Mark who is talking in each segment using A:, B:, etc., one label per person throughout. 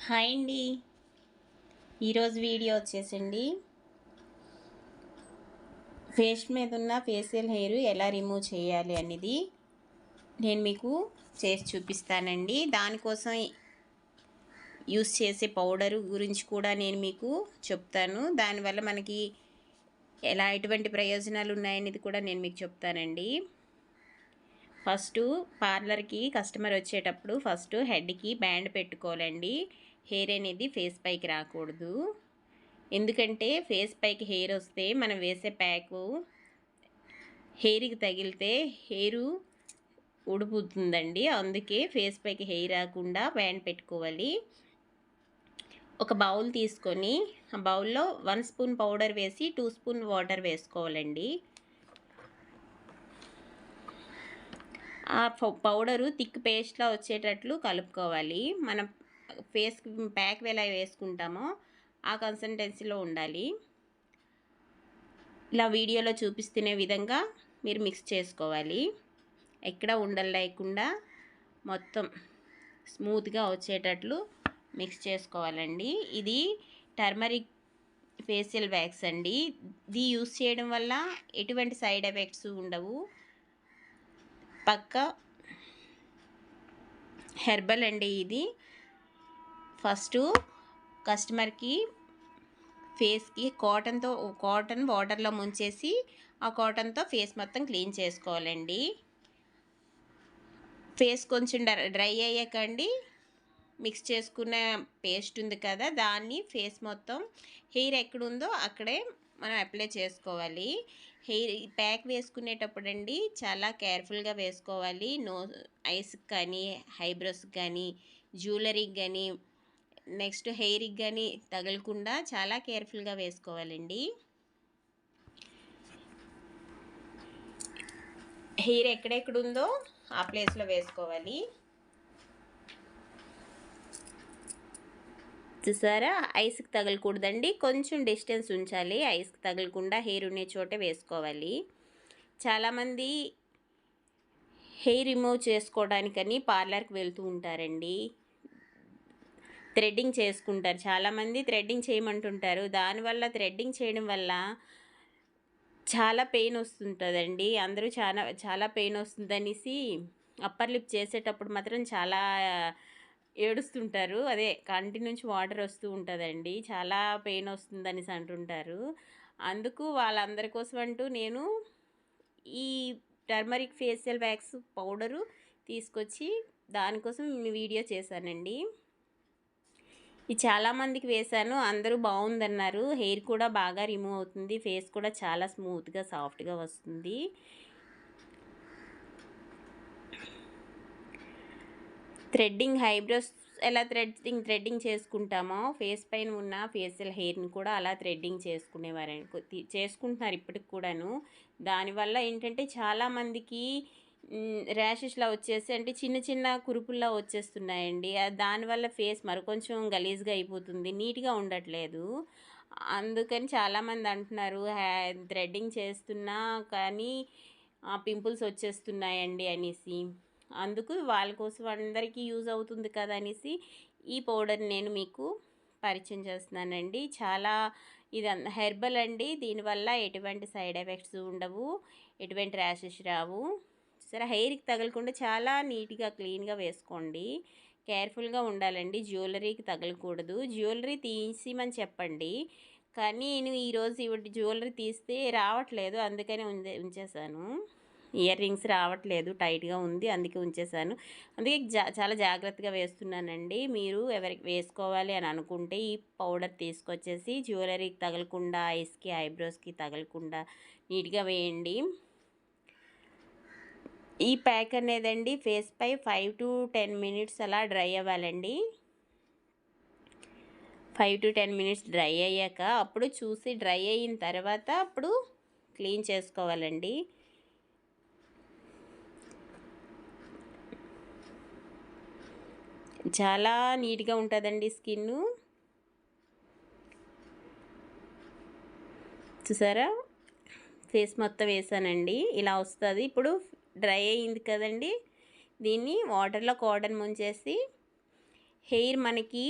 A: Hi అండి. ఈరోజు video వచ్చేసండి ఫేస్ మీద ఉన్న ఫేషియల్ హెయిర్ ఎలా రిమూవ్ చేయాలి అనేది నేను మీకు చేసి చూపిస్తానండి. దానికోసం యూస్ చేసే పౌడరు గురించి కూడా నేను మీకు చెప్తాను. దానివల్ల మనకి ఎటువంటి ప్రయోజనాలు ఉన్నాయనేది కూడా నేను మీకు చెప్తానండి. ఫస్ట్ పార్లర్కి కస్టమర్ వచ్చేటప్పుడు ఫస్ట్ హెడ్కి బ్యాండ్ పెట్టుకోవాలండి. హెయిర్ అనేది ఫేస్ పైకి రాకూడదు. ఎందుకంటే ఫేస్ పైకి హెయిర్ వస్తే మనం వేసే ప్యాకు హెయిర్కి తగిలితే హెయిర్ ఊడిపోతుందండి. అందుకే ఫేస్ పైకి హెయిర్ రాకుండా బ్యాండ్ పెట్టుకోవాలి. ఒక బౌల్ తీసుకొని ఆ బౌల్లో 1 స్పూన్ పౌడర్ వేసి 2 స్పూన్ వాటర్ వేసుకోవాలండి. ఆ పౌడరు థిక్ పేస్ట్లా వచ్చేటట్లు కలుపుకోవాలి. మనం ఫేస్కి ప్యాక్ ఎలా వేసుకుంటామో ఆ కన్సిస్టెన్సీలో ఉండాలి. ఇలా వీడియోలో చూపిస్తున్న విధంగా మీరు మిక్స్ చేసుకోవాలి. ఎక్కడ ఉండలు లేకుండా మొత్తం స్మూత్గా వచ్చేటట్లు మిక్స్ చేసుకోవాలండి. ఇది టర్మరిక్ ఫేషియల్ వ్యాక్స్ అండి. ఇది యూస్ చేయడం వల్ల ఎటువంటి సైడ్ ఎఫెక్ట్స్ ఉండవు. పక్క హెర్బల్ అండి. ఇది ఫస్ట్ కస్టమర్కి ఫేస్కి కాటన్ వాటర్లో ముంచేసి ఆ కాటన్తో ఫేస్ మొత్తం క్లీన్ చేసుకోవాలండి. ఫేస్ కొంచెం డ్రై అయ్యాకండి మిక్స్ చేసుకున్న పేస్ట్ ఉంది కదా, దాన్ని ఫేస్ మొత్తం హెయిర్ ఎక్కడుందో అక్కడే మనం అప్లై చేసుకోవాలి. హెయిర్ ప్యాక్ వేసుకునేటప్పుడు అండి చాలా కేర్ఫుల్గా వేసుకోవాలి. ఐస్కి కానీ, ఐబ్రోస్కి కానీ, జ్యువెలరీకి కానీ, నెక్స్ట్ హెయిర్కి కానీ తగలకుండా చాలా కేర్ఫుల్గా వేసుకోవాలండి. హెయిర్ ఎక్కడెక్కడ ఉందో ఆ ప్లేస్లో వేసుకోవాలి. చూసారా, ఐస్కి తగలకూడదండి. కొంచెం డిస్టెన్స్ ఉంచాలి. ఐస్కి తగలకుండా హెయిర్ ఉండే చోటే వేసుకోవాలి. చాలామంది హెయిర్ రిమూవ్ చేసుకోవడానికని పార్లర్కి వెళ్తూ ఉంటారండి. థ్రెడ్డింగ్ చేసుకుంటారు. చాలామంది థ్రెడ్డింగ్ చేయమంటుంటారు. దానివల్ల థ్రెడ్డింగ్ చేయడం వల్ల చాలా పెయిన్ వస్తుంటుందండి. అందరూ చాలా పెయిన్ వస్తుందనేసి అప్పర్ లిప్ చేసేటప్పుడు మాత్రం చాలా ఏడుస్తుంటారు. అదే కంటి నుంచి వాటర్ వస్తూ ఉంటుందండి. చాలా పెయిన్ వస్తుందనేసి అంటుంటారు. అందుకు వాళ్ళందరి కోసం అంటూ నేను ఈ టర్మరిక్ ఫేషియల్ వ్యాక్స్ పౌడరు తీసుకొచ్చి దానికోసం వీడియో చేశానండి. ఇది చాలామందికి వేశాను. అందరూ బాగుందన్నారు. హెయిర్ కూడా బాగా రిమూవ్ అవుతుంది. ఫేస్ కూడా చాలా స్మూత్గా సాఫ్ట్గా వస్తుంది. థ్రెడ్డింగ్ ఐబ్రోస్ ఎలా థ్రెడ్డింగ్ చేసుకుంటామో ఫేస్ పైన ఉన్న ఫేషియల్ హెయిర్ని కూడా అలా థ్రెడ్డింగ్ చేసుకుంటున్నారు ఇప్పటికి కూడాను. దానివల్ల ఏంటంటే చాలామందికి ర్యాషెస్లా వచ్చేసి అంటే చిన్న చిన్న కురుపుల్లా వచ్చేస్తున్నాయండి. దానివల్ల ఫేస్ మరికొంచెం గలీజ్గా అయిపోతుంది, నీట్గా ఉండట్లేదు. అందుకని చాలామంది అంటున్నారు థ్రెడ్డింగ్ చేస్తున్నా కానీ పింపుల్స్ వచ్చేస్తున్నాయండి అనేసి. అందుకు వాళ్ళ కోసం అందరికీ యూజ్ అవుతుంది కదా అనేసి ఈ పౌడర్ నేను మీకు పరిచయం చేస్తున్నానండి. చాలా ఇది హెర్బల్ అండి. దీనివల్ల ఎటువంటి సైడ్ ఎఫెక్ట్స్ ఉండవు, ఎటువంటి ర్యాషెస్ రావు. సరే, హెయిర్కి తగలకుండా చాలా నీట్గా క్లీన్గా వేసుకోండి. కేర్ఫుల్గా ఉండాలండి. జ్యువెలరీకి తగలకూడదు. జ్యువెలరీ తీసిమని చెప్పండి. కానీ నేను ఈరోజు జ్యువెలరీ తీస్తే రావట్లేదు, అందుకనే ఉంచేసాను. ఇయర్ రింగ్స్ రావట్లేదు, టైట్గా ఉంది, అందుకే ఉంచేసాను. అందుకే చాలా జాగ్రత్తగా వేస్తున్నానండి. మీరు ఎవరికి వేసుకోవాలి అని అనుకుంటే ఈ పౌడర్ తీసుకొచ్చేసి జ్యువెలరీకి తగలకుండా, ఐస్కి ఐబ్రోస్కి తగలకుండా నీట్గా వేయండి. ఈ ప్యాక్ అనేదండి ఫేస్ పై 5 to 10 మినిట్స్ అలా డ్రై అవ్వాలండి. 5 to 10 మినిట్స్ డ్రై అయ్యాక అప్పుడు చూసి డ్రై అయిన తర్వాత అప్పుడు క్లీన్ చేసుకోవాలండి. చాలా నీట్గా ఉంటుందండి స్కిన్. చూసారా, ఫేస్ మొత్తం వేసానండి, ఇలా వస్తుంది. ఇప్పుడు డ్రై అయింది కదండి, దీన్ని వాటర్లో కాటన్ ముంచేసి హెయిర్ మనకి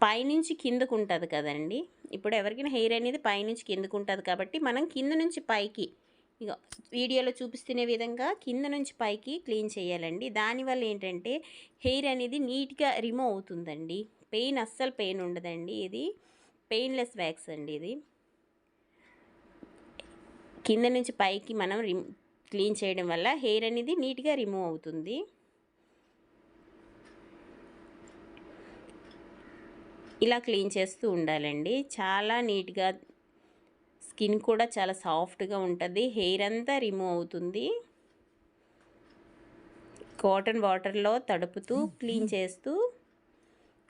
A: పైనుంచి కిందకు ఉంటుంది కదండి. ఇప్పుడు ఎవరికైనా హెయిర్ అనేది పైనుంచి కిందకు ఉంటుంది కాబట్టి మనం కింద నుంచి పైకి ఇక వీడియోలో చూపిస్తున్న విధంగా కింద నుంచి పైకి క్లీన్ చేయాలండి. దానివల్ల ఏంటంటే హెయిర్ అనేది నీట్గా రిమూవ్ అవుతుందండి. అస్సలు పెయిన్ ఉండదండి. ఇది పెయిన్లెస్ వ్యాక్స్ అండి. ఇది కింద నుంచి పైకి మనం క్లీన్ చేయడం వల్ల హెయిర్ అనేది నీట్గా రిమూవ్ అవుతుంది. ఇలా క్లీన్ చేస్తూ ఉండాలండి. చాలా నీట్గా స్కిన్ కూడా చాలా సాఫ్ట్గా ఉంటుంది. హెయిర్ అంతా రిమూవ్ అవుతుంది. కాటన్ వాటర్లో తడుపుతూ క్లీన్ చేస్తూ,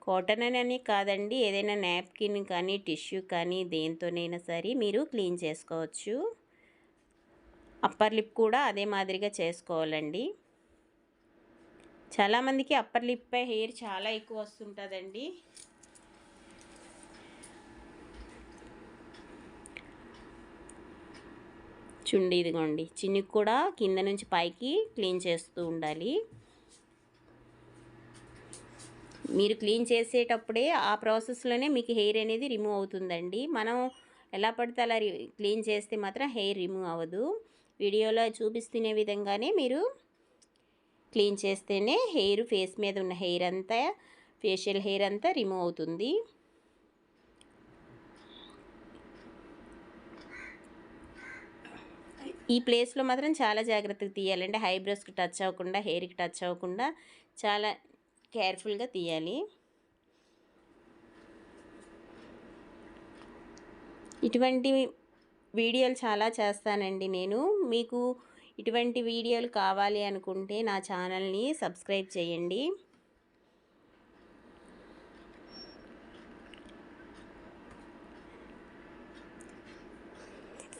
A: కాటన్ అని కాదండి, ఏదైనా నాప్కిన్ కానీ టిష్యూ కానీ దేంతోనైనా సరే మీరు క్లీన్ చేసుకోవచ్చు. అప్పర్ లిప్ కూడా అదే మాదిరిగా చేసుకోవాలండి. చాలామందికి అప్పర్ లిప్పై హెయిర్ చాలా ఎక్కువ వస్తుంటుందండి. చూడండి, ఇదిగోండి, చిన్నికి కూడా కింద నుంచి పైకి క్లీన్ చేస్తూ ఉండాలి. మీరు క్లీన్ చేసేటప్పుడే ఆ ప్రాసెస్లోనే మీకు హెయిర్ అనేది రిమూవ్ అవుతుందండి. మనం ఎలా పడితే అలా క్లీన్ చేస్తే మాత్రం హెయిర్ రిమూవ్ అవ్వదు. వీడియోలో చూపిస్తున్న విధంగానే మీరు క్లీన్ చేస్తేనే హెయిర్, ఫేస్ మీద ఉన్న హెయిర్ అంతా, ఫేషియల్ హెయిర్ అంతా రిమూవ్ అవుతుంది. ఈ ప్లేస్లో మాత్రం చాలా జాగ్రత్తగా తీయాలండి. ఐబ్రోస్కి టచ్ అవ్వకుండా, హెయిర్కి టచ్ అవ్వకుండా చాలా కేర్ఫుల్గా తీయాలి. ఇటువంటి వీడియోలు చాలా చేస్తానండి నేను. మీకు ఇటువంటి వీడియోలు కావాలి అనుకుంటే నా ఛానల్ని సబ్స్క్రైబ్ చేయండి.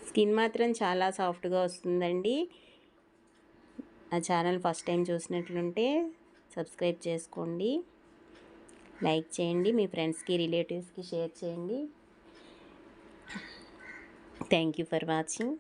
A: స్కిన్ మాత్రం చాలా సాఫ్ట్గా వస్తుందండి. నా ఛానల్ ఫస్ట్ టైం చూసినట్లుంటే సబ్స్క్రైబ్ చేసుకోండి, లైక్ చేయండి, మీ ఫ్రెండ్స్కి, రిలేటివ్స్కి షేర్ చేయండి. Thank you for watching.